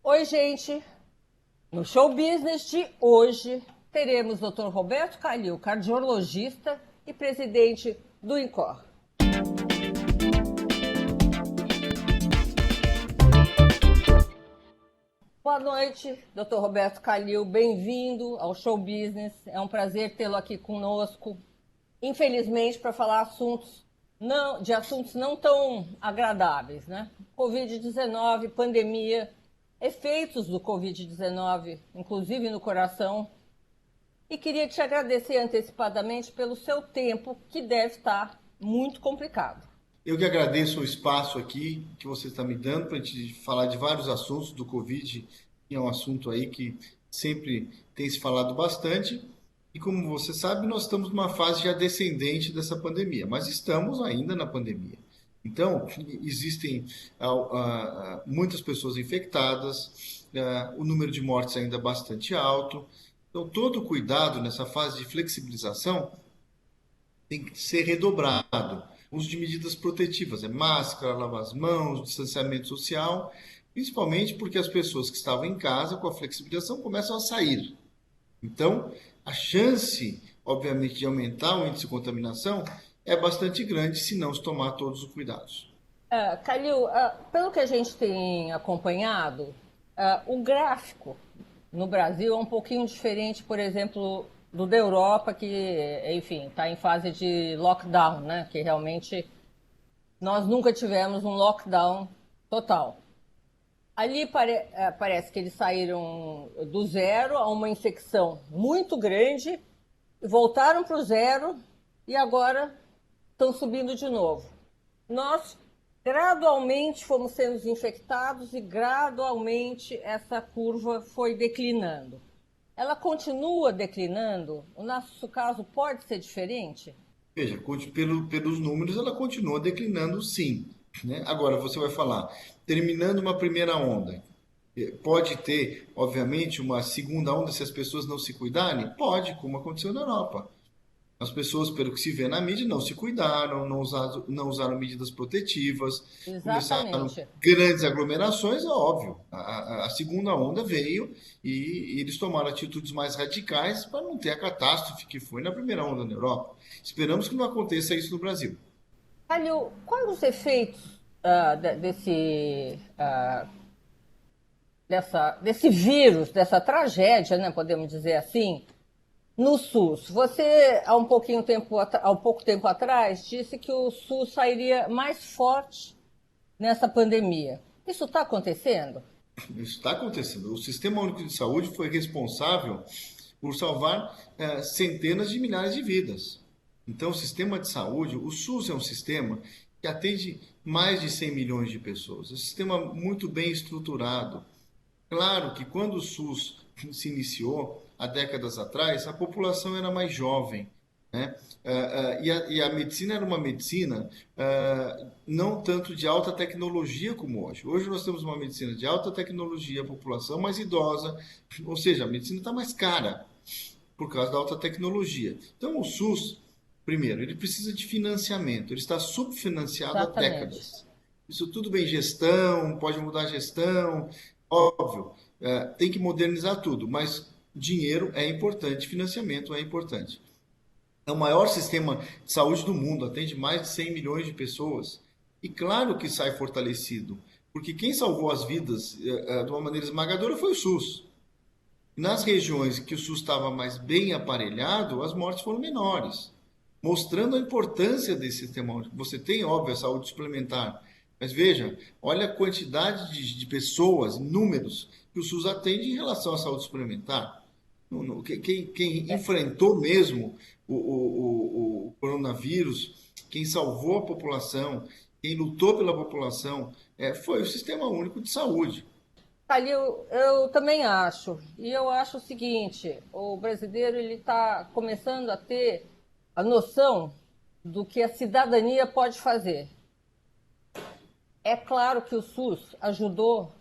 Oi, gente! No Show Business de hoje, teremos o Dr. Roberto Calil, cardiologista e presidente do INCOR. Boa noite, Dr. Roberto Calil, bem-vindo ao Show Business. É um prazer tê-lo aqui conosco. Infelizmente, para falar de assuntos não tão agradáveis, né? Covid-19, pandemia, efeitos do Covid-19, inclusive no coração. E queria te agradecer antecipadamente pelo seu tempo, que deve estar muito complicado. Eu que agradeço o espaço aqui que você está me dando para a gente falar de vários assuntos do Covid, que é um assunto aí que sempre tem se falado bastante. E como você sabe, nós estamos numa fase já descendente dessa pandemia, mas estamos ainda na pandemia. Então, existem muitas pessoas infectadas, o número de mortes ainda é bastante alto. Então, todo o cuidado nessa fase de flexibilização tem que ser redobrado. Uso de medidas protetivas, máscara, lavar as mãos, distanciamento social, principalmente porque as pessoas que estavam em casa com a flexibilização começam a sair. Então, a chance, obviamente, de aumentar o índice de contaminação é bastante grande se não se tomar todos os cuidados. Calil, pelo que a gente tem acompanhado, o gráfico no Brasil é um pouquinho diferente, por exemplo, do da Europa, que, enfim, está em fase de lockdown, né? Que realmente nós nunca tivemos um lockdown total. Ali parece que eles saíram do zero a uma infecção muito grande, voltaram para o zero e agora estão subindo de novo. Nós gradualmente fomos sendo infectados e gradualmente essa curva foi declinando. Ela continua declinando? O nosso caso pode ser diferente? Veja, pelos números, ela continua declinando, sim. Né? Agora, você vai falar, terminando uma primeira onda, pode ter, obviamente, uma segunda onda se as pessoas não se cuidarem? Pode, como aconteceu na Europa. As pessoas, pelo que se vê na mídia, não se cuidaram, não usaram medidas protetivas, começaram Exatamente. grandes aglomerações, é óbvio. A segunda onda veio e eles tomaram atitudes mais radicais para não ter a catástrofe que foi na primeira onda na Europa. Esperamos que não aconteça isso no Brasil. Calil, quais os efeitos desse vírus, dessa tragédia, né, podemos dizer assim, no SUS? Você, há um pouco tempo atrás, disse que o SUS sairia mais forte nessa pandemia. Isso está acontecendo? Isso está acontecendo. O Sistema Único de Saúde foi responsável por salvar centenas de milhares de vidas. Então, o sistema de saúde, o SUS é um sistema que atende mais de 100 milhões de pessoas. É um sistema muito bem estruturado. Claro que quando o SUS se iniciou, há décadas atrás, a população era mais jovem, né? E a medicina era uma medicina não tanto de alta tecnologia como hoje. Hoje nós temos uma medicina de alta tecnologia, a população mais idosa, ou seja, a medicina está mais cara por causa da alta tecnologia. Então o SUS, primeiro, ele precisa de financiamento, ele está subfinanciado há Exatamente. décadas. Isso tudo bem, gestão, pode mudar a gestão, óbvio, tem que modernizar tudo, mas dinheiro é importante, financiamento é importante. É o maior sistema de saúde do mundo, atende mais de 100 milhões de pessoas. E claro que sai fortalecido, porque quem salvou as vidas de uma maneira esmagadora foi o SUS. Nas regiões que o SUS estava mais bem aparelhado, as mortes foram menores, mostrando a importância desse sistema único. Você tem, óbvio, a saúde suplementar, mas veja, olha a quantidade de pessoas, números que o SUS atende em relação à saúde suplementar. Quem enfrentou mesmo o coronavírus, quem salvou a população, quem lutou pela população, foi o Sistema Único de Saúde. Calil, eu também acho. E eu acho o seguinte, o brasileiro ele está começando a ter a noção do que a cidadania pode fazer. É claro que o SUS ajudou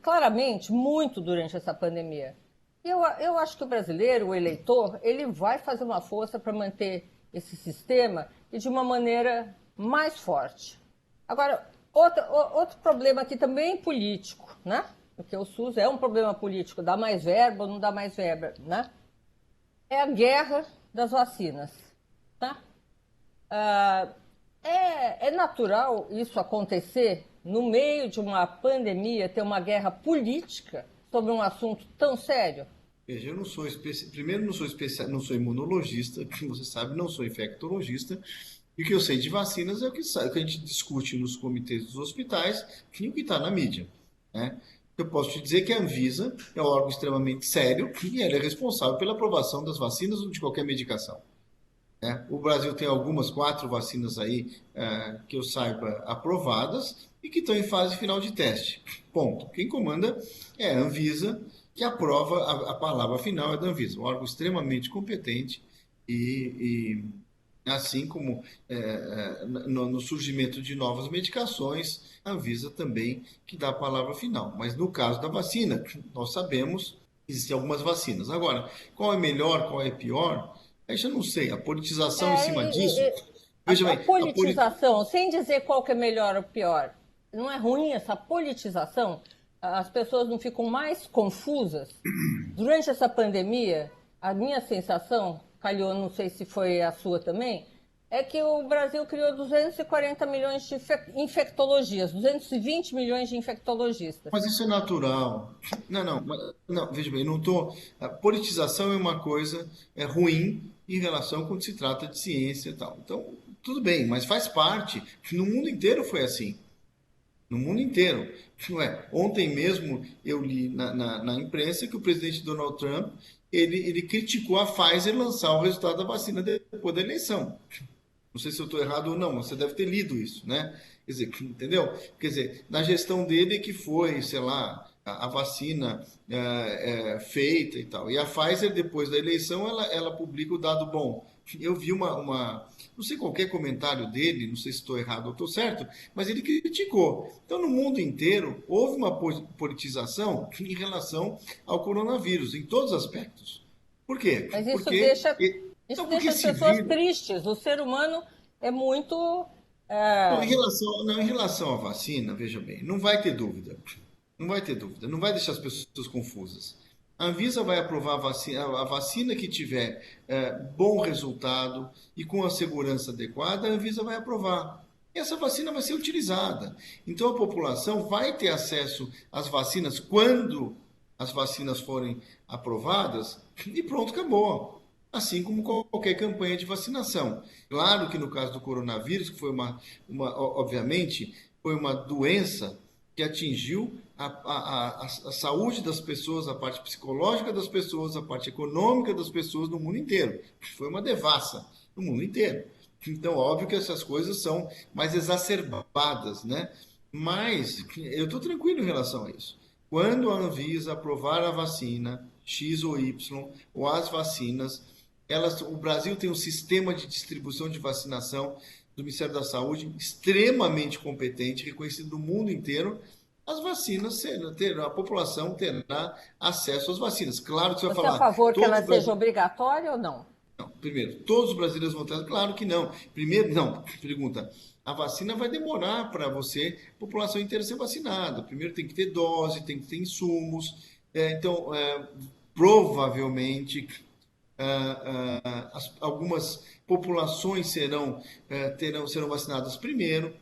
claramente muito durante essa pandemia. Eu acho que o brasileiro, o eleitor, ele vai fazer uma força para manter esse sistema e de uma maneira mais forte. Agora, outro problema aqui também político, né? porque o SUS é um problema político, dá mais verba ou não dá mais verba, né? É a guerra das vacinas, tá? Ah, é natural isso acontecer no meio de uma pandemia, ter uma guerra política sobre um assunto tão sério? Veja, eu não sou primeiro não sou imunologista, como você sabe, não sou infectologista. E o que eu sei de vacinas é o que a gente discute nos comitês dos hospitais e o que está na mídia, né? Eu posso te dizer que a Anvisa é um órgão extremamente sério e ela é responsável pela aprovação das vacinas ou de qualquer medicação, né? O Brasil tem algumas, 4 vacinas aí, que eu saiba, aprovadas e que estão em fase final de teste. Ponto. Quem comanda é a Anvisa, que aprova, a palavra final é da Anvisa, um órgão extremamente competente e assim como no surgimento de novas medicações, a Anvisa também que dá a palavra final. Mas no caso da vacina, nós sabemos que existem algumas vacinas. Agora, qual é melhor, qual é pior? Aí já não sei. A politização em É, cima disso. Veja a bem, politização, sem dizer qual que é melhor ou pior, não é ruim essa politização? As pessoas não ficam mais confusas? Durante essa pandemia, a minha sensação, calhou, não sei se foi a sua também, é que o Brasil criou 240 milhões de infectologias, 220 milhões de infectologistas. mas isso é natural. Não, veja bem, eu não tô. A politização é uma coisa ruim em relação quando se trata de ciência e tal. Então, tudo bem, mas faz parte. No mundo inteiro foi assim. No mundo inteiro. Não é? Ontem mesmo eu li na imprensa que o presidente Donald Trump ele criticou a Pfizer lançar o resultado da vacina depois da eleição. Não sei se eu estou errado ou não, mas você deve ter lido isso, né? Quer dizer, entendeu? Quer dizer, na gestão dele que foi, sei lá, a vacina feita e tal. E a Pfizer, depois da eleição, ela publica o dado bom. Eu vi não sei qualquer comentário dele, não sei se estou errado ou estou certo, mas ele criticou. Então, no mundo inteiro, houve uma politização em relação ao coronavírus, em todos os aspectos. Por quê? Mas Porque, isso não, porque deixa as esse pessoas vírus. tristes. O ser humano é muito. Não, é, em relação à vacina, veja bem, não vai ter dúvida. Não vai ter dúvida. Não vai deixar as pessoas confusas. A Anvisa vai aprovar a vacina que tiver bom resultado e com a segurança adequada, a Anvisa vai aprovar. E essa vacina vai ser utilizada. Então a população vai ter acesso às vacinas quando as vacinas forem aprovadas e pronto, acabou. Assim como qualquer campanha de vacinação. Claro que no caso do coronavírus, que foi obviamente, foi uma doença que atingiu a saúde das pessoas, a parte psicológica das pessoas, a parte econômica das pessoas no mundo inteiro. Foi uma devassa no mundo inteiro. Então, óbvio que essas coisas são mais exacerbadas, né? Mas eu estou tranquilo em relação a isso. Quando a Anvisa aprovar a vacina X ou Y, ou as vacinas, o Brasil tem um sistema de distribuição de vacinação do Ministério da Saúde extremamente competente, reconhecido no mundo inteiro. As vacinas a população terá acesso às vacinas. Claro que você vai Você é a falar, favor que todos ela os seja brasileiros. obrigatória ou não? Não, primeiro, todos os brasileiros vão ter. Claro que não. Primeiro, não. Pergunta. A vacina vai demorar para a população inteira ser vacinada. Primeiro tem que ter dose, tem que ter insumos. Então, provavelmente algumas populações serão vacinadas primeiro,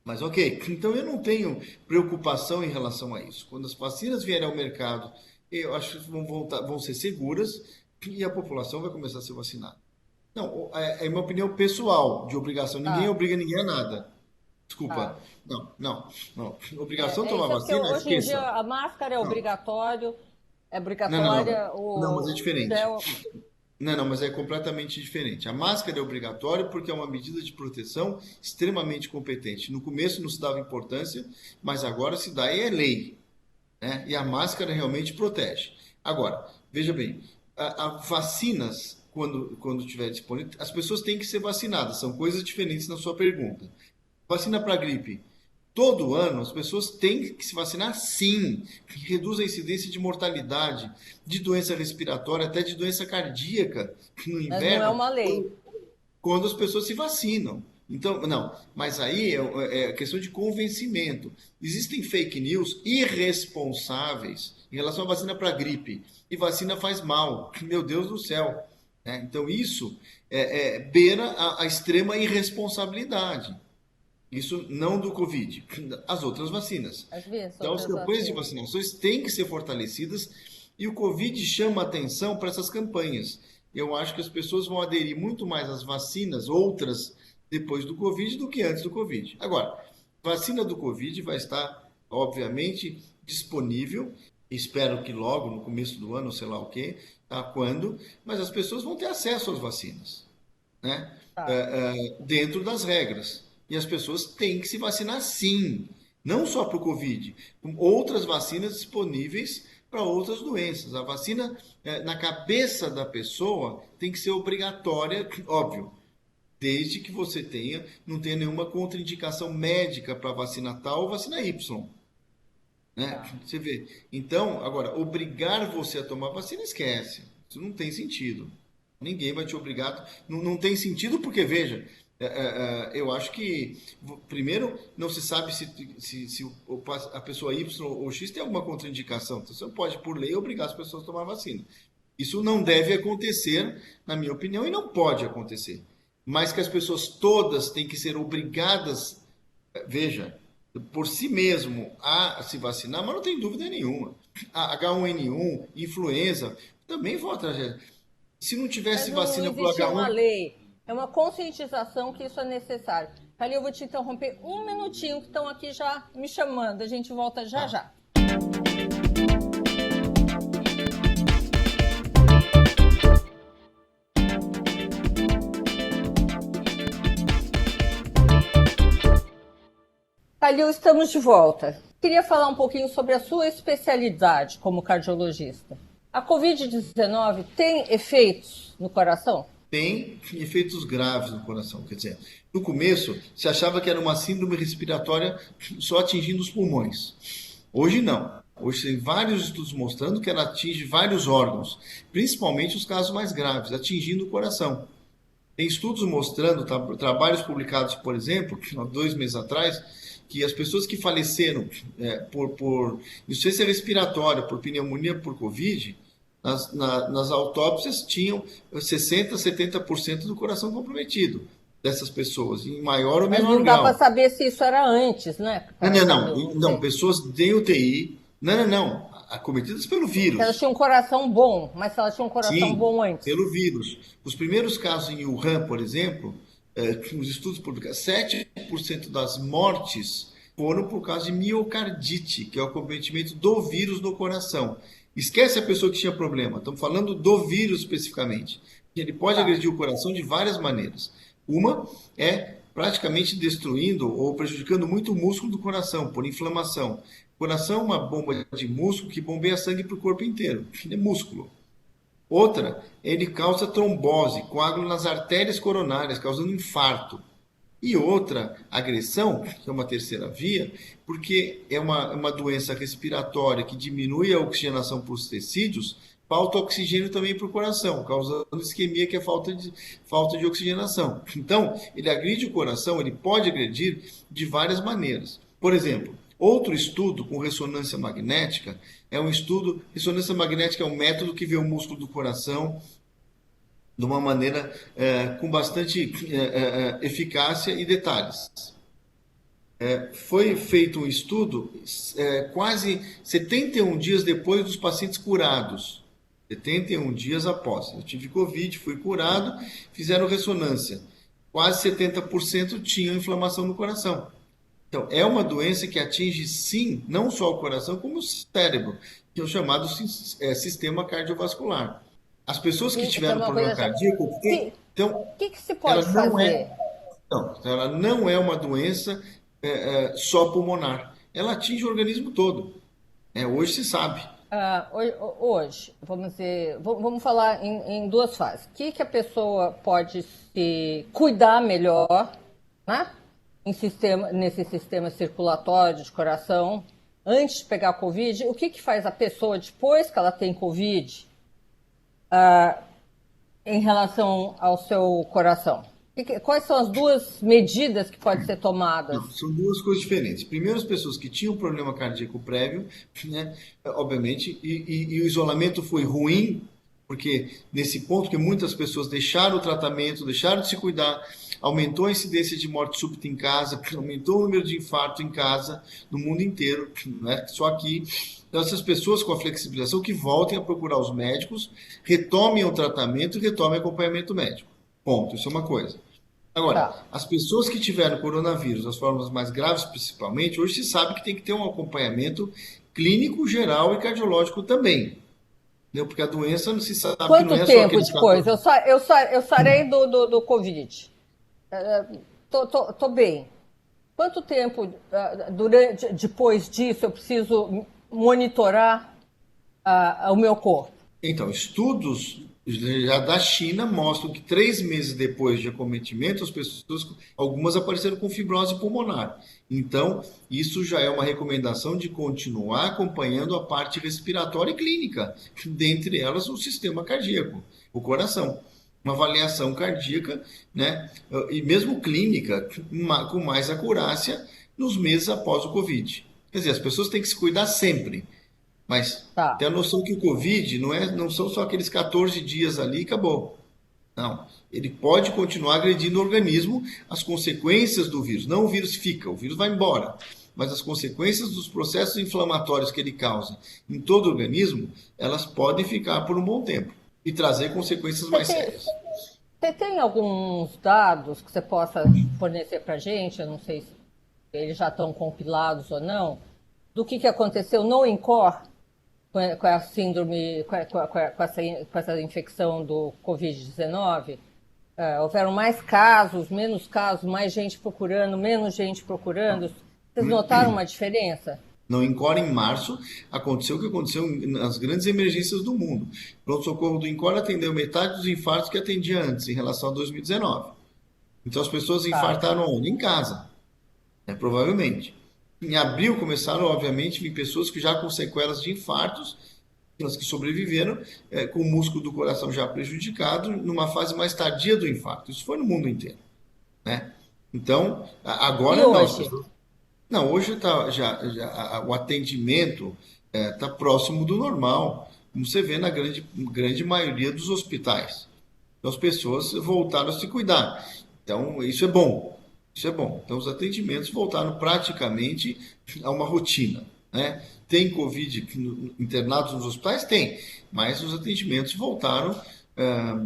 mas ok. Então eu não tenho preocupação em relação a isso. Quando as vacinas vierem ao mercado, eu acho que vão ser seguras e a população vai começar a ser vacinada. Não, é minha opinião pessoal, de obrigação. Ninguém Ah, obriga ninguém a nada. ah. Desculpa. Não, não, não. Obrigação de tomar Isso é porque vacina, hoje em dia esqueça. a máscara Não, é não. obrigatória Não, mas é o diferente. gel. Não, mas é completamente diferente. A máscara é obrigatória porque é uma medida de proteção extremamente competente. No começo não se dava importância, mas agora se dá e é lei, né? E a máscara realmente protege. Agora, veja bem, a vacinas, quando tiver disponível, as pessoas têm que ser vacinadas. São coisas diferentes na sua pergunta. Vacina para gripe. Todo ano as pessoas têm que se vacinar sim, que reduz a incidência de mortalidade, de doença respiratória, até de doença cardíaca no Mas não é inverno, uma lei. quando as pessoas se vacinam. Então, não, mas aí é questão de convencimento. Existem fake news irresponsáveis em relação à vacina para gripe. E vacina faz mal. Meu Deus do céu. Né? Então, isso beira a extrema irresponsabilidade. Isso não do Covid, as outras vacinas. As Então, as outras campanhas de vacinas. vacinações têm que ser fortalecidas e o Covid chama atenção para essas campanhas. Eu acho que as pessoas vão aderir muito mais às vacinas, outras, depois do Covid, do que antes do Covid. Agora, vacina do Covid vai estar, obviamente, disponível, espero que logo, no começo do ano, sei lá o quê, tá? Quando, mas as pessoas vão ter acesso às vacinas, né? Tá. Dentro das regras. E as pessoas têm que se vacinar sim, não só para o Covid, com outras vacinas disponíveis para outras doenças. A vacina, na cabeça da pessoa, tem que ser obrigatória, óbvio, desde que você não tenha nenhuma contraindicação médica para vacina tal ou vacina Y. Né? Tá. Você vê. Então, agora, obrigar você a tomar vacina, esquece. Isso não tem sentido. Ninguém vai te obrigar. Não, não tem sentido porque, veja, eu acho que, primeiro, não se sabe se a pessoa Y ou X tem alguma contraindicação. Então, você não pode, por lei, obrigar as pessoas a tomar vacina. Isso não deve acontecer, na minha opinião, e não pode acontecer. Mas que as pessoas todas têm que ser obrigadas, veja, por si mesmo a se vacinar, mas não tem dúvida nenhuma. A H1N1, influenza, também foi uma tragédia. Se não tivesse Mas não vacina para o existe uma H1, lei, é uma conscientização que isso é necessário. Ali eu vou te interromper um minutinho, que estão aqui já me chamando. A gente volta já tá. já. Calil, estamos de volta. Queria falar um pouquinho sobre a sua especialidade como cardiologista. A Covid-19 tem efeitos no coração? Tem efeitos graves no coração. Quer dizer, no começo se achava que era uma síndrome respiratória só atingindo os pulmões. Hoje não. Hoje tem vários estudos mostrando que ela atinge vários órgãos, principalmente os casos mais graves, atingindo o coração. Tem estudos mostrando, trabalhos publicados, por exemplo, há 2 meses atrás, que as pessoas que faleceram por insuficiência respiratória, por pneumonia, por Covid, nas autópsias tinham 60, 70% do coração comprometido dessas pessoas, em maior ou Mas menor não dá para grau. saber se isso era antes, né? Não, não, Calil, não, não não, sei. pessoas de UTI, não, não, não, acometidas pelo Se elas vírus. tinham um coração bom, mas se elas tinham um coração Sim, bom antes. pelo vírus. Os primeiros casos em Wuhan, por exemplo, os estudos publicados, 7% das mortes foram por causa de miocardite, que é o acometimento do vírus no coração. Esquece a pessoa que tinha problema, estamos falando do vírus especificamente. Ele pode Tá. agredir o coração de várias maneiras. Uma é praticamente destruindo ou prejudicando muito o músculo do coração, por inflamação. O coração é uma bomba de músculo que bombeia sangue para o corpo inteiro. Ele é músculo. Outra, ele causa trombose, coágulo nas artérias coronárias, causando infarto. E outra, agressão, que é uma terceira via, porque é uma doença respiratória que diminui a oxigenação para os tecidos, falta oxigênio também para o coração, causando isquemia, que é falta de oxigenação. Então, ele agride o coração, ele pode agredir de várias maneiras. Por exemplo, outro estudo com ressonância magnética é um estudo. Ressonância magnética é um método que vê o músculo do coração de uma maneira com bastante eficácia e detalhes. Foi feito um estudo quase 71 dias depois dos pacientes curados. 71 dias após. Eu tive Covid, fui curado, fizeram ressonância. Quase 70% tinham inflamação no coração. Então, é uma doença que atinge, sim, não só o coração, como o cérebro, que é o chamado sistema cardiovascular. As pessoas que Tem tiveram uma problema coisa já. cardíaco, Que, então, que se ela pode não é, fazer? não, ela não é uma doença só pulmonar. Ela atinge o organismo todo. Hoje se sabe. Hoje, vamos dizer, vamos falar em duas fases. O que a pessoa pode se cuidar melhor, né? Nesse sistema circulatório de coração, antes de pegar a Covid? O que faz a pessoa, depois que ela tem Covid, em relação ao seu coração? Quais são as duas medidas que podem ser tomadas? Não, são duas coisas diferentes. Primeiro, as pessoas que tinham problema cardíaco prévio, né, obviamente, e o isolamento foi ruim, porque nesse ponto que muitas pessoas deixaram o tratamento, deixaram de se cuidar, aumentou a incidência de morte súbita em casa, aumentou o número de infarto em casa, no mundo inteiro, né, só aqui. Então, essas pessoas com a flexibilização que voltem a procurar os médicos, retomem o tratamento e retomem o acompanhamento médico. Ponto. Isso é uma coisa. Agora, Tá. as pessoas que tiveram coronavírus, as formas mais graves principalmente, hoje se sabe que tem que ter um acompanhamento clínico, geral e cardiológico também. Entendeu? Porque a doença não se sabe que não Quanto é só tempo aqueles depois? 14. Eu sarei do Covid. Tô bem. Quanto tempo depois disso eu preciso monitorar o meu corpo? Então, estudos já da China mostram que 3 meses depois de acometimento, as pessoas, algumas apareceram com fibrose pulmonar. Então, isso já é uma recomendação de continuar acompanhando a parte respiratória e clínica, dentre elas o sistema cardíaco, o coração. Uma avaliação cardíaca, né? E mesmo clínica, com mais acurácia nos meses após o Covid. Quer dizer, as pessoas têm que se cuidar sempre. Mas Tá. tem a noção que o Covid não são só aqueles 14 dias ali e acabou. Não. Ele pode continuar agredindo o organismo, as consequências do vírus. Não o vírus fica, o vírus vai embora. Mas as consequências dos processos inflamatórios que ele causa em todo o organismo, elas podem ficar por um bom tempo e trazer consequências Você mais tem, sérias. você tem alguns dados que você possa fornecer para a gente? Eu não sei se eles já estão compilados ou não. Do que aconteceu no INCOR com a síndrome, com essa infecção do Covid-19? Houveram mais casos, menos casos, mais gente procurando, menos gente procurando. Vocês notaram uma diferença? Não Encore, em março, aconteceu o que aconteceu nas grandes emergências do mundo. O pronto-socorro do Encore atendeu metade dos infartos que atendia antes, em relação a 2019. Então as pessoas Tá. infartaram onde? Em casa, né, provavelmente. Em abril começaram, obviamente, a vir pessoas que já com sequelas de infartos, as que sobreviveram, com o músculo do coração já prejudicado, numa fase mais tardia do infarto. Isso foi no mundo inteiro, né? Então, E agora não, as hoje? pessoas não, hoje o atendimento está próximo do normal, como você vê na grande maioria dos hospitais. Então as pessoas voltaram a se cuidar. Então isso é bom, isso é bom. Então os atendimentos voltaram praticamente a uma rotina, né? Tem Covid internados nos hospitais? Tem, mas os atendimentos voltaram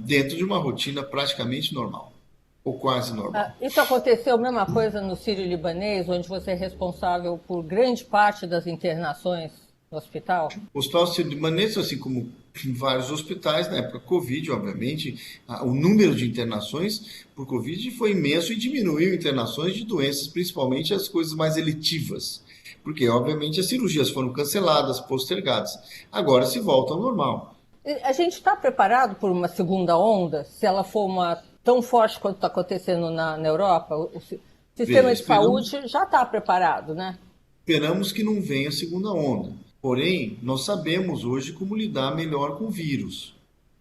dentro de uma rotina praticamente normal, ou quase normal. Isso aconteceu a mesma coisa no Sírio-Libanês, onde você é responsável por grande parte das internações no hospital? O Hospital Sírio-Libanês, assim como em vários hospitais, na época Covid, obviamente, o número de internações por Covid foi imenso e diminuiu internações de doenças, principalmente as coisas mais eletivas, porque, obviamente, as cirurgias foram canceladas, postergadas. Agora se volta ao normal. A gente está preparado por uma segunda onda, se ela for tão forte quanto está acontecendo na Europa? O Veja, sistema de saúde já está preparado, né? esperamos que não venha a segunda onda. Porém, nós sabemos hoje como lidar melhor com o vírus.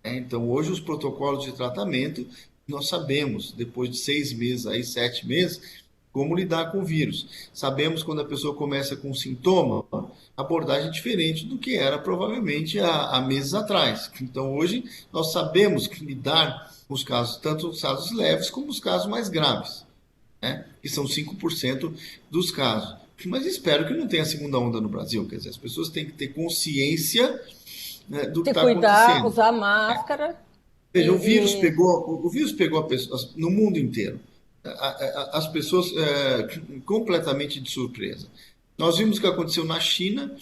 Então, hoje, os protocolos de tratamento, nós sabemos, depois de 6 meses, aí, 7 meses, como lidar com o vírus. Sabemos quando a pessoa começa com sintoma, abordagem diferente do que era provavelmente há meses atrás. Então, hoje, nós sabemos lidar com os casos, tanto os casos leves como os casos mais graves, né? Que são 5% dos casos. Mas espero que não tenha segunda onda no Brasil. Quer dizer, as pessoas têm que ter consciência, né, do que Se está cuidar, acontecendo. usar máscara Veja, e o vírus pegou pessoas, no mundo inteiro. As pessoas completamente de surpresa. Nós vimos o que aconteceu na China,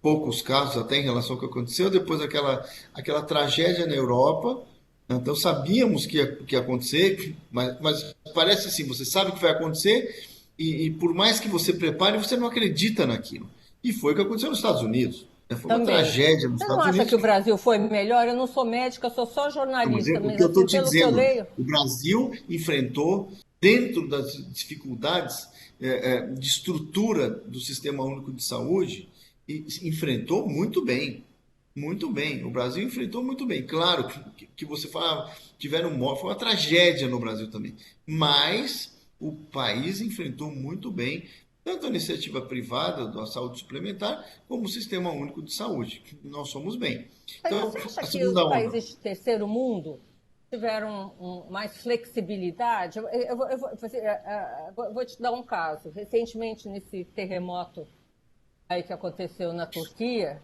poucos casos até em relação ao que aconteceu, depois aquela tragédia na Europa. Então sabíamos que ia acontecer, mas parece assim, você sabe o que vai acontecer e por mais que você prepare, você não acredita naquilo. E foi o que aconteceu nos Estados Unidos, né? Foi uma também. tragédia nos Você não Estados acha Unidos. que o Brasil foi melhor? Eu não sou médica, eu sou só Mas jornalista, o mas que eu estou assim, te pelo que eu dizendo, leio, o Brasil enfrentou, dentro das dificuldades de estrutura do Sistema Único de Saúde, e enfrentou muito bem. Muito bem, o Brasil enfrentou muito bem. Claro que você fala, tiveram morte, foi uma tragédia no Brasil também. Mas o país enfrentou muito bem, tanto a iniciativa privada da saúde suplementar, como o Sistema Único de Saúde. Nós somos bem. Mas Então, você acha a que os segunda onda. países de terceiro mundo tiveram mais flexibilidade? Eu vou te dar um caso. Recentemente, nesse terremoto aí que aconteceu na Turquia,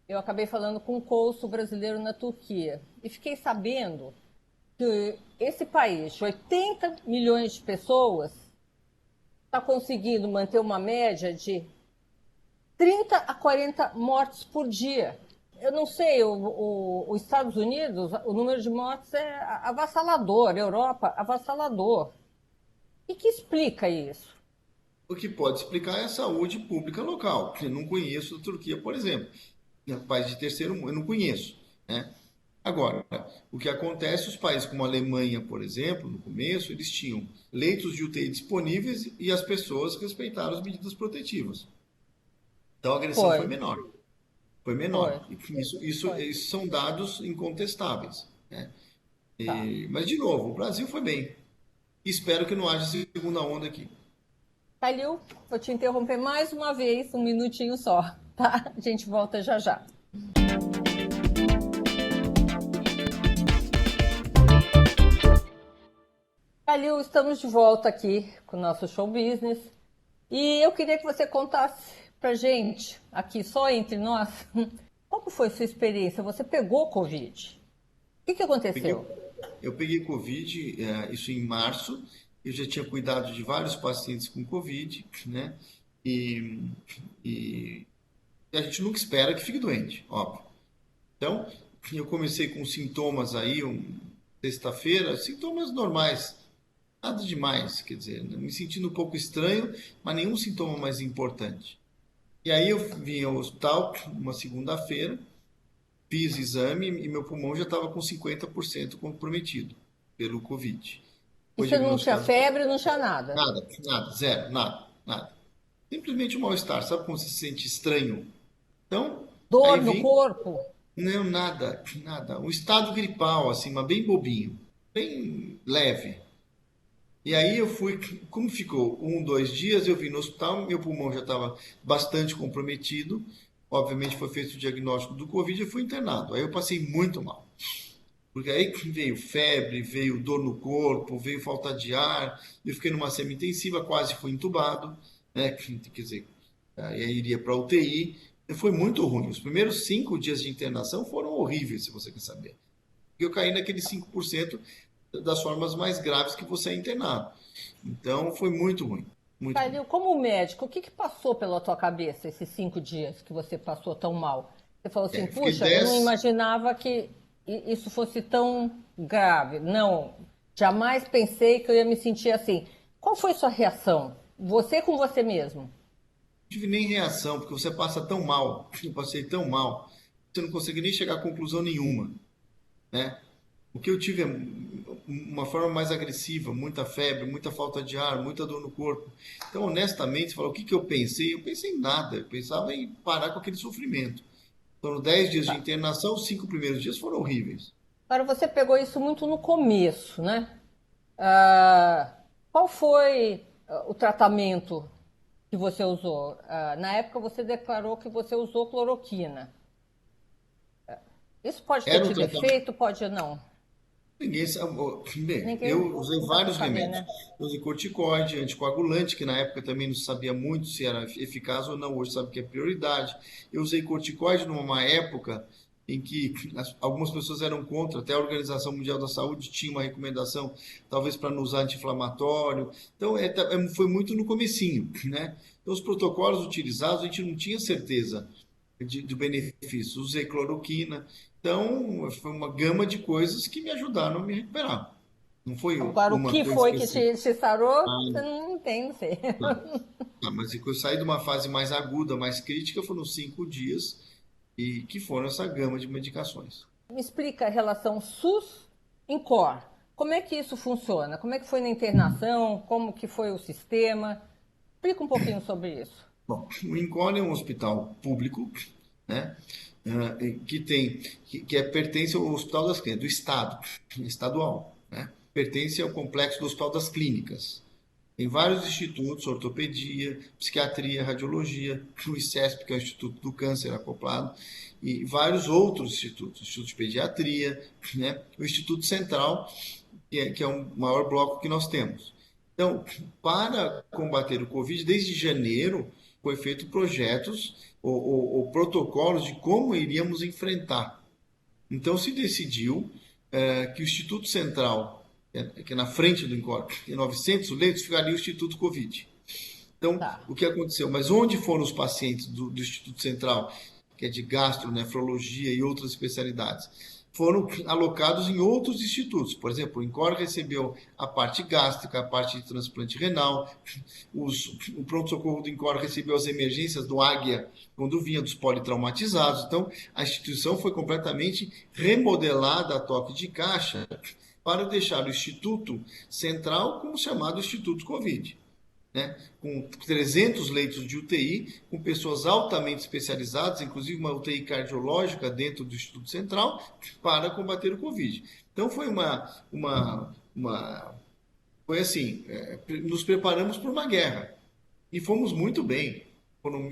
eu acabei falando com um cônsul brasileiro na Turquia e fiquei sabendo que esse país, de 80 milhões de pessoas, está conseguindo manter uma média de 30 a 40 mortes por dia. Eu não sei, os Estados Unidos, o número de mortes é avassalador, Europa, avassalador. E que explica isso? O que pode explicar é a saúde pública local. Eu não conheço a Turquia, por exemplo. É um país de terceiro mundo, eu não conheço, né? Agora, o que acontece, os países como a Alemanha, por exemplo, no começo, eles tinham leitos de UTI disponíveis e as pessoas respeitaram as medidas protetivas. Então a agressão Foi, foi menor. Foi foi, menor. E foi. isso são dados incontestáveis, né? Tá. Mas, de novo, o Brasil foi bem. Espero que não haja segunda onda aqui. Calil, vou te interromper mais uma vez, um minutinho só, tá? A gente volta já já. Calil, estamos de volta aqui com o nosso show business. E eu queria que você contasse pra gente, aqui só entre nós, como foi sua experiência? Você pegou Covid? O que Peguei, aconteceu? eu peguei Covid, isso em março. Eu já tinha cuidado de vários pacientes com Covid, né? E, e a gente nunca espera que fique doente, óbvio. Então, eu comecei com sintomas aí, sexta-feira, sintomas normais, nada demais, quer dizer, me sentindo um pouco estranho, mas nenhum sintoma mais importante. E aí eu vim ao hospital uma segunda-feira, fiz exame e meu pulmão já estava com 50% comprometido pelo Covid. E Foi você não tinha diagnosticado febre, não tinha nada? nada, nada, zero, nada, nada. Simplesmente um mal-estar, sabe como você se sente estranho? Então, aí Dor no vim, corpo? não, nada, nada. Um estado gripal, assim, mas bem bobinho, bem leve. E aí eu fui, como ficou 2 dias, eu vim no hospital, meu pulmão já estava bastante comprometido. Obviamente foi feito o diagnóstico do Covid e fui internado. Aí eu passei muito mal. Porque aí veio febre, veio dor no corpo, veio falta de ar. Eu fiquei numa semi-intensiva, quase fui entubado, né? Quer dizer, aí iria para UTI. E foi muito ruim. Os primeiros 5 dias de internação foram horríveis, se você quer saber. Porque eu caí naqueles 5% das formas mais graves que você é internado. Então foi muito ruim, muito ruim. Calil, como médico, o que passou pela tua cabeça esses 5 dias que você passou tão mal? Você falou assim, Fiquei puxa, eu não 10. imaginava que isso fosse tão grave. Não, jamais pensei que eu ia me sentir assim. Qual foi sua reação? Você com você mesmo? Não tive nem reação, porque você passa tão mal, eu passei tão mal, você não consegue nem chegar a conclusão nenhuma, né? O que eu tive é uma forma mais agressiva, muita febre, muita falta de ar, muita dor no corpo. Então, honestamente, você fala, o que eu pensei? Eu pensei em nada, eu pensava em parar com aquele sofrimento. Foram 10 dias de Tá. internação, os 5 primeiros dias foram horríveis. Agora, você pegou isso muito no começo, né? Ah, qual foi o tratamento que você usou? Na época, você declarou que você usou cloroquina. Isso pode ter Era um tido tratamento. efeito, pode não. Ninguém sabe. Bem, Ninguém, eu usei não dá para vários saber, remédios. né? Eu usei corticoide, anticoagulante, que na época também não sabia muito se era eficaz ou não, hoje sabe que é prioridade. Eu usei corticoide numa época em que algumas pessoas eram contra, até a Organização Mundial da Saúde tinha uma recomendação, talvez para não usar anti-inflamatório. Então, foi muito no comecinho, né? Então, os protocolos utilizados, a gente não tinha certeza do benefício. Usei cloroquina. Então, foi uma gama de coisas que me ajudaram a me recuperar. Não foi Agora, o uma que coisa foi que específica. te sarou, você não tem, não sei. Mas eu saí de uma fase mais aguda, mais crítica, foram 5 dias, e que foram essa gama de medicações. Me explica a relação SUS em COR. Como é que isso funciona? Como é que foi na internação? Como que foi o sistema? Explica um pouquinho sobre isso. Bom, o INCOR é um hospital público, né? pertence ao Hospital das Clínicas, do Estado, estadual, né? Pertence ao complexo do Hospital das Clínicas. Tem vários institutos, ortopedia, psiquiatria, radiologia, o ICESP, que é o Instituto do Câncer acoplado, e vários outros institutos, Instituto de Pediatria, né? O Instituto Central, que é o maior bloco que nós temos. Então, para combater o Covid, desde janeiro foi feito projetos ou protocolos de como iríamos enfrentar. Então, se decidiu que o Instituto Central, que é na frente do INCOR, tem 900 leitos, ficaria o Instituto Covid. Então, Tá. o que aconteceu? Mas onde foram os pacientes do Instituto Central, que é de gastro, nefrologia e outras especialidades? Foram alocados em outros institutos. Por exemplo, o INCOR recebeu a parte gástrica, a parte de transplante renal, o pronto-socorro do INCOR recebeu as emergências do Águia, quando vinha dos politraumatizados. Então, a instituição foi completamente remodelada a toque de caixa para deixar o Instituto Central como chamado Instituto Covid, né? Com 300 leitos de UTI, com pessoas altamente especializadas, inclusive uma UTI cardiológica dentro do Instituto Central, para combater o Covid. Então foi assim, nos preparamos para uma guerra e fomos muito bem. Foram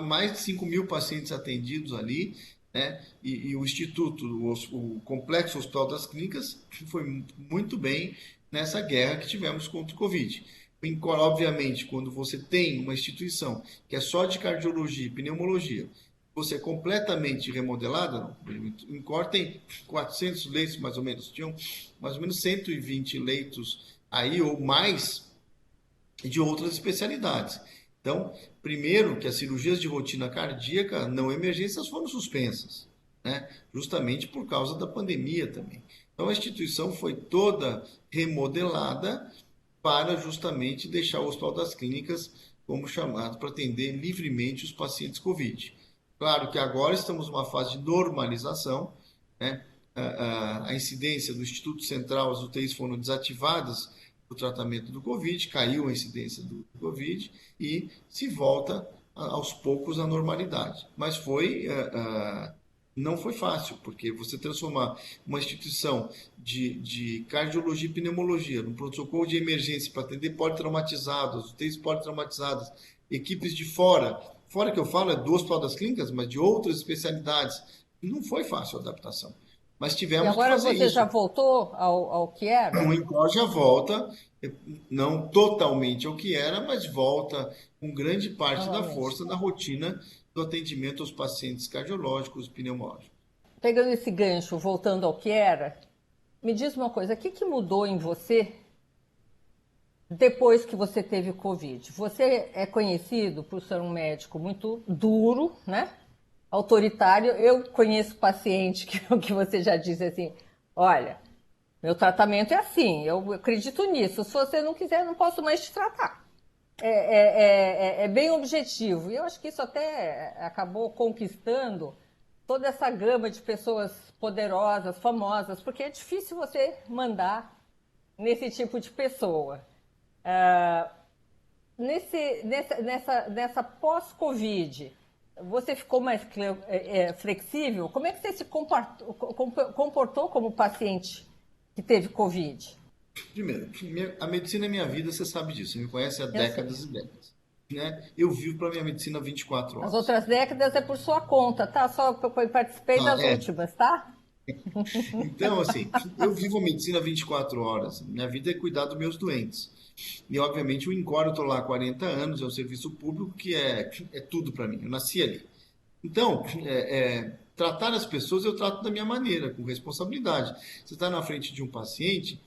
mais de 5 mil pacientes atendidos ali, né? E o Instituto, o Complexo Hospital das Clínicas, foi muito bem nessa guerra que tivemos contra o Covid. Obviamente, quando você tem uma instituição que é só de cardiologia e pneumologia, você é completamente remodelada, o INCOR tem 400 leitos mais ou menos, tinham mais ou menos 120 leitos aí ou mais de outras especialidades. Então, primeiro que as cirurgias de rotina cardíaca não emergências foram suspensas, né? Justamente por causa da pandemia também. Então, a instituição foi toda remodelada para justamente deixar o Hospital das Clínicas como chamado para atender livremente os pacientes Covid. Claro que agora estamos numa fase de normalização, né? A incidência do Instituto Central, as UTIs foram desativadas o tratamento do Covid, caiu a incidência do Covid e se volta aos poucos à normalidade. Mas não foi fácil, porque você transformar uma instituição de cardiologia e pneumologia num pronto-socorro de emergência para atender politraumatizados, UTIs politraumatizadas, equipes de fora que eu falo é do Hospital das Clínicas, mas de outras especialidades, não foi fácil a adaptação. Mas E tivemos que agora fazer você já isso. voltou ao que era? O Incor já volta, não totalmente ao que era, mas volta com grande parte da Normalmente. força na rotina do atendimento aos pacientes cardiológicos e pneumológicos. Pegando esse gancho, voltando ao que era, me diz uma coisa, o que, que mudou em você depois que você teve Covid? Você é conhecido por ser um médico muito duro, né? Autoritário. Eu conheço paciente que você já disse assim, olha, meu tratamento é assim, eu acredito nisso. Se você não quiser, eu não posso mais te tratar. É bem objetivo. E eu acho que isso até acabou conquistando toda essa gama de pessoas poderosas, famosas, porque é difícil você mandar nesse tipo de pessoa. Ah, nessa pós-Covid, você ficou mais flexível? Como é que você se comportou como paciente que teve Covid? Primeiro, a medicina é minha vida, você sabe disso, você me conhece há Eu sei. décadas e décadas. Né? Eu vivo para minha medicina 24 As horas. outras décadas é por sua conta, tá? Só eu participei Ah, das é. últimas, tá? Então, assim, eu vivo a medicina 24 horas. Minha vida é cuidar dos meus doentes. E, obviamente, o INCOR, eu estou lá há 40 anos, é um serviço público que é tudo para mim. Eu nasci ali. Então, tratar as pessoas eu trato da minha maneira, com responsabilidade. Você está na frente de um paciente,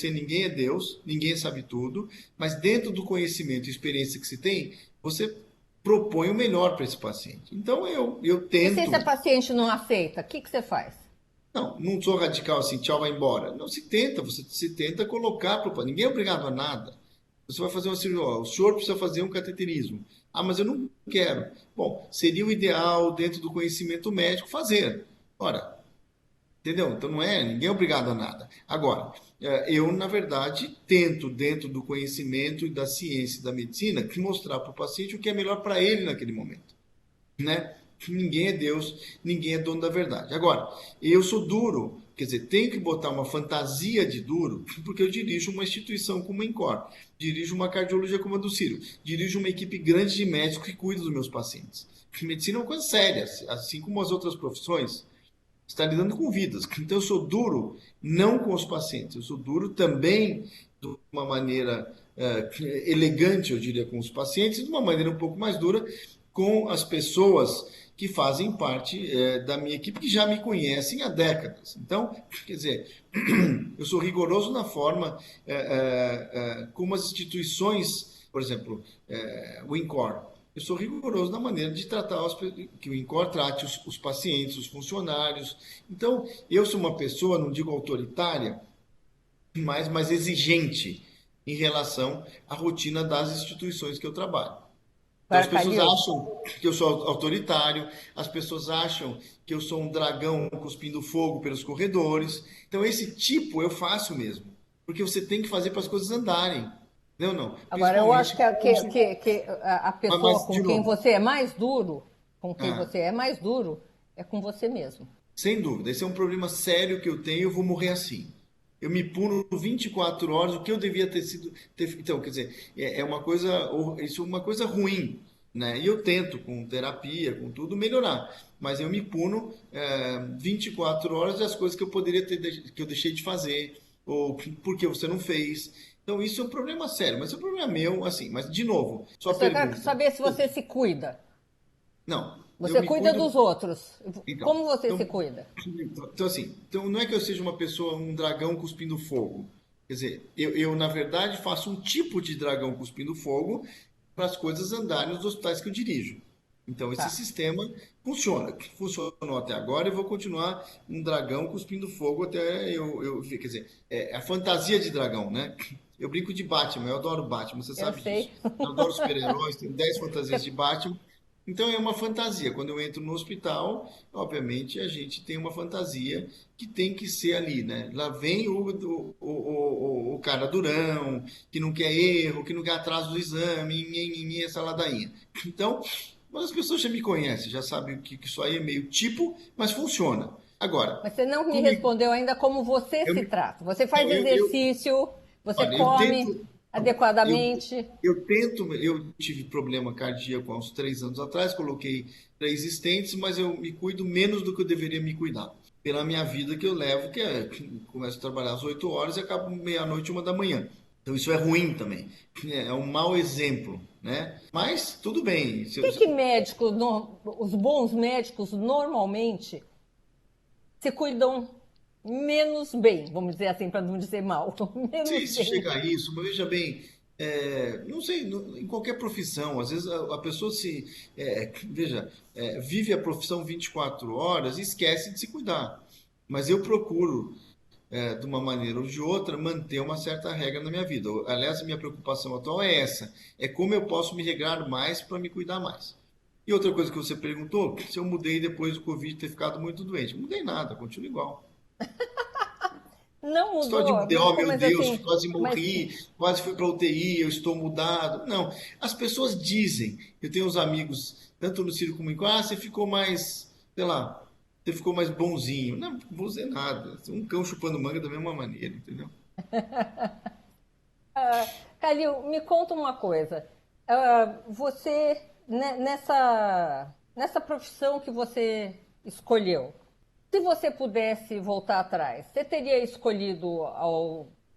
ninguém é Deus, ninguém sabe tudo, mas dentro do conhecimento e experiência que se tem, você propõe o melhor para esse paciente. Então, eu E se tento. esse paciente não aceita, o que você faz? Não sou radical assim, tchau, vai embora. Não se tenta, você se tenta colocar para. Ninguém é obrigado a nada. Você vai fazer uma cirurgia, ó, o senhor precisa fazer um cateterismo. Ah, mas eu não quero. Bom, seria o ideal, dentro do conhecimento médico, fazer. Ora, entendeu? Então não é, ninguém é obrigado a nada. Agora, eu, na verdade, tento, dentro do conhecimento e da ciência e da medicina, mostrar para o paciente o que é melhor para ele naquele momento, né? ninguém é Deus, ninguém é dono da verdade. Agora, eu sou duro, quer dizer, tenho que botar uma fantasia de duro, porque eu dirijo uma instituição como a Incor, dirijo uma cardiologia como a do Ciro, dirijo uma equipe grande de médicos que cuidam dos meus pacientes. Medicina é uma coisa séria, assim como as outras profissões, está lidando com vidas. Então eu sou duro não com os pacientes, eu sou duro também de uma maneira elegante, eu diria, com os pacientes, e de uma maneira um pouco mais dura com as pessoas que fazem parte da minha equipe, que já me conhecem há décadas. Então, quer dizer, eu sou rigoroso na forma como as instituições, por exemplo, o INCOR, eu sou rigoroso na maneira de tratar que o INCOR trate os pacientes, os funcionários. Então, eu sou uma pessoa, não digo autoritária, mas mais exigente em relação à rotina das instituições que eu trabalho. Então as Agora, pessoas Calil, acham que eu sou autoritário, as pessoas acham que eu sou um dragão cuspindo fogo pelos corredores. Então esse tipo eu faço mesmo, porque você tem que fazer para as coisas andarem. Não, não. agora eu acho Principalmente, que a pessoa mas com de quem novo, você é mais duro, com quem ah, você é mais duro, é com você mesmo. sem dúvida, esse é um problema sério que eu tenho, eu vou morrer assim. Eu me puno 24 horas, o que eu devia ter sido. Então, quer dizer, é uma coisa, isso é uma coisa ruim, né? E eu tento, com terapia, com tudo, melhorar. Mas eu me puno 24 horas das coisas que eu poderia ter, que eu deixei de fazer, ou porque você não fez. Então, isso é um problema sério, mas é um problema meu, assim. Mas, de novo, Eu sua só quero pergunta. saber se você se cuida. Não, eu Você me cuida dos cuido. outros. Então, Como você se então, cuida? então, assim, então não é que eu seja uma pessoa, um dragão cuspindo fogo. Quer dizer, na verdade, faço um tipo de dragão cuspindo fogo para as coisas andarem nos hospitais que eu dirijo. Então, esse Tá. sistema funciona. Funcionou até agora e vou continuar um dragão cuspindo fogo até eu ver. Quer dizer, é a fantasia de dragão, né? Eu brinco de Batman, eu adoro Batman, você Eu sabe disso. sei. Eu adoro super-heróis, tenho 10 fantasias de Batman. Então é uma fantasia. Quando eu entro no hospital, obviamente a gente tem uma fantasia que tem que ser ali, né? Lá vem o cara durão, que não quer erro, que não quer atraso do exame, nhenhenhen, essa ladainha. Então, mas as pessoas já me conhecem, já sabem que isso aí é meio tipo, mas funciona. Agora, Mas você não me comigo, respondeu ainda como você eu, se me- trata. Você faz não, exercício, você olha, eu come tento, eu, adequadamente. eu tive problema cardíaco há uns 3 anos atrás, coloquei 3 stents, mas eu me cuido menos do que eu deveria me cuidar. Pela minha vida que eu levo, começo a trabalhar às 8 horas e acabo meia-noite, 1 da manhã. Então isso é ruim também. É um mau exemplo, né? Mas tudo bem. Por que médicos, os bons médicos, normalmente se cuidam menos bem, vamos dizer assim, para não dizer mal, sei menos se bem? chega a isso, mas veja bem, não sei, em qualquer profissão, às vezes a pessoa veja, vive a profissão 24 horas e esquece de se cuidar. Mas eu procuro, de uma maneira ou de outra, manter uma certa regra na minha vida. Aliás, a minha preocupação atual é essa, é como eu posso me regrar mais para me cuidar mais. E outra coisa que você perguntou, se eu mudei depois do Covid ter ficado muito doente. Não mudei nada, continuo igual. Não História de mudou, mudar, oh meu mas Deus, assim, quase mas morri, quase fui para UTI, eu estou mudado. Não, as pessoas dizem. Eu tenho uns amigos, tanto no Ciro como em você ficou mais, sei lá, você ficou mais bonzinho. Não, não vou dizer nada. Um cão chupando manga da mesma maneira, entendeu? Calil, me conta uma coisa. Você, nessa profissão que você escolheu, se você pudesse voltar atrás, você teria escolhido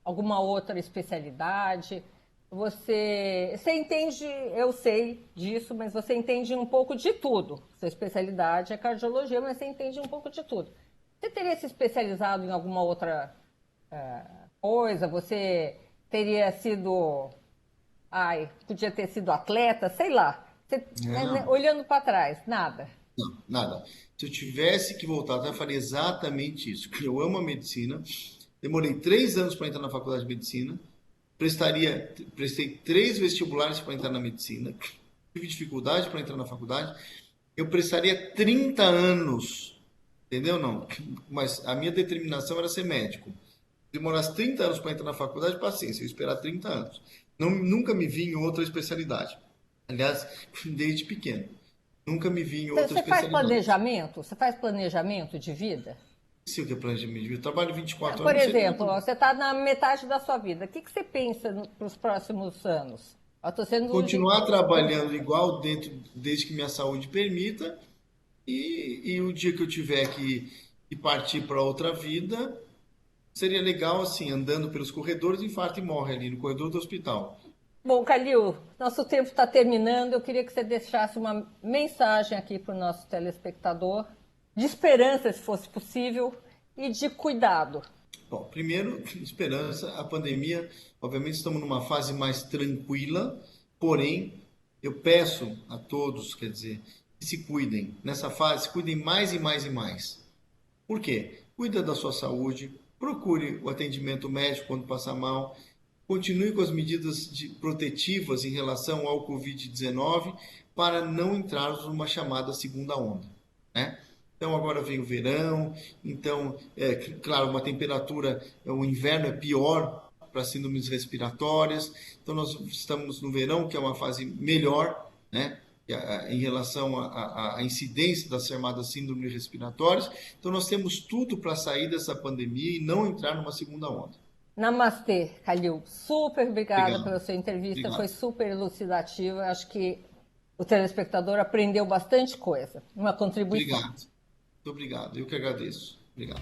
alguma outra especialidade? Você entende, eu sei disso, mas você entende um pouco de tudo. Sua especialidade é cardiologia, mas você entende um pouco de tudo. Você teria se especializado em alguma outra coisa? Você teria sido, ai, podia ter sido atleta, sei lá. Você, Não, olhando para trás, nada. não, nada. Se eu tivesse que voltar, eu faria exatamente isso. Eu amo a medicina. Demorei 3 anos para entrar na faculdade de medicina. Prestei 3 vestibulares para entrar na medicina. Tive dificuldade para entrar na faculdade. Eu prestaria 30 anos, entendeu? Não. Mas a minha determinação era ser médico. Se demorasse 30 anos para entrar na faculdade, paciência, eu ia esperar 30 anos. Não, nunca me vi em outra especialidade. Aliás, desde pequeno. Nunca me vi em outra Você faz especialidade. planejamento? Você faz planejamento de vida? Se o que é planejamento de vida? Eu trabalho 24 Por horas, não sei nem exemplo, você está na metade da sua vida. O que você pensa para os próximos anos? Eu estou sendo. continuar trabalhando igual dentro, desde que minha saúde permita, e o dia que eu tiver que partir para outra vida, seria legal assim, andando pelos corredores, infarta e morre ali no corredor do hospital. Bom, Calil, nosso tempo está terminando. Eu queria que você deixasse uma mensagem aqui para o nosso telespectador, de esperança, se fosse possível, e de cuidado. Bom, primeiro, esperança, a pandemia, obviamente estamos numa fase mais tranquila, porém, eu peço a todos, quer dizer, que se cuidem nessa fase, se cuidem mais e mais e mais. Por quê? Cuida da sua saúde, procure o atendimento médico quando passar mal, continue com as medidas protetivas em relação ao Covid-19 para não entrarmos numa chamada segunda onda, né? Então agora vem o verão, então, claro, uma temperatura, o inverno é pior para síndromes respiratórias, então nós estamos no verão, que é uma fase melhor, né? Em relação à incidência das chamadas síndromes respiratórias. Então, nós temos tudo para sair dessa pandemia e não entrar numa segunda onda. Namastê, Calil. Super obrigada Obrigado. pela sua entrevista, foi Obrigado. super elucidativa. Acho que o telespectador aprendeu bastante coisa. Uma contribuição. Obrigado. Muito obrigado. Eu que agradeço. Obrigado.